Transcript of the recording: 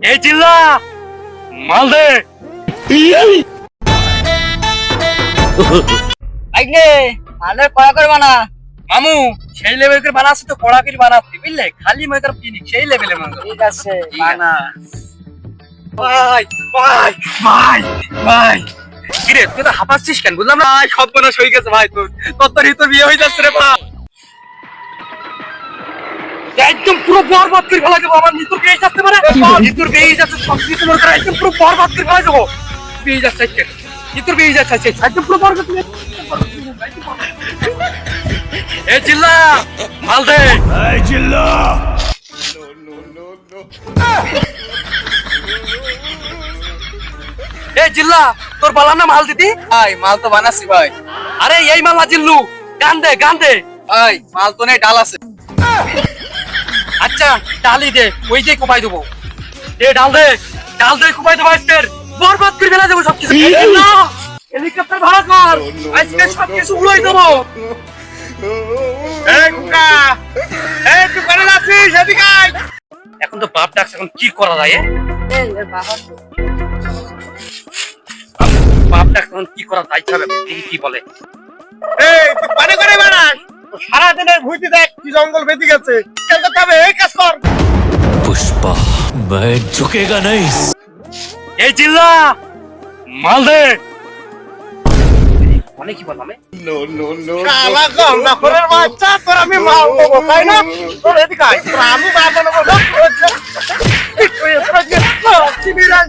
এই চিল্লা মাল দে। আইনে আলে কড়া করে বানা। মামু সেই লেভেল করে বানাচ্ছি তো কড়া করে বানাচ্ছি বুঝলে, খালি মনে কর ফিনিক সেই লেভেলে মনে কর। ঠিক আছে বানা। ভাই ভাই ভাই ভাই কিরে তুই তো হাঁপাচ্ছিস কেন বুঝলাম না। সব কোনো সই গেছে ভাই, তোর তো বিয়ে হয়ে যাচ্ছে রে ভাই। একদম পুরো বরবাদ করে ফেলা যাবো। আমার নিতুর পেয়ে যাচ্ছে মানে নিতুর পেয়ে যাচ্ছে সব কিছু মনে করে একদম পুরো বরবাদ করে ফেলা যাবো। পেয়ে যাচ্ছে নিতুর পেয়ে যাচ্ছে একদম পুরো বরবাদ করে। এ চিল্লা মাল দে। এই চিল্লা এ চিল্লা তোর বললাম না মাল দিতি। ভাই মাল তো বানাচ্ছি ভাই। আরে এই মাল না জিল্লু, গান দে গান দে। ভাই মাল তো নেই, ডাল আছে। আচ্ছা ডালি দে, ওই যে কোপাই দেবো। ডাল দে কোপাই দেবো। আজকের বরবাদ করে ফেলা যাবো সবকিছু। হেলিকপ্টার ভাড়া কর, আজকে সবকিছু উড়াই দেবো। এখন তো বাপ ডাকছে, এখন কি করা যায়? বাপ ডাকছে, এখন কি করা যায়? কি বলে? সারাদিনের ঘুরতে দেখ কি জঙ্গল বেঁধে গেছে, এই কাজ কর। पुष्पा मैं झुकेगा नहीं। এই চিল্লা মাল দে। অনেক কি বললাম শালা গন্ডাখোরের বাচ্চা, তোর আমি মাল দেবো তাই না? তোর এদিকে আয়, তোর আমি মাল বানাবো না, তোর হচ্ছে কি বিরাজ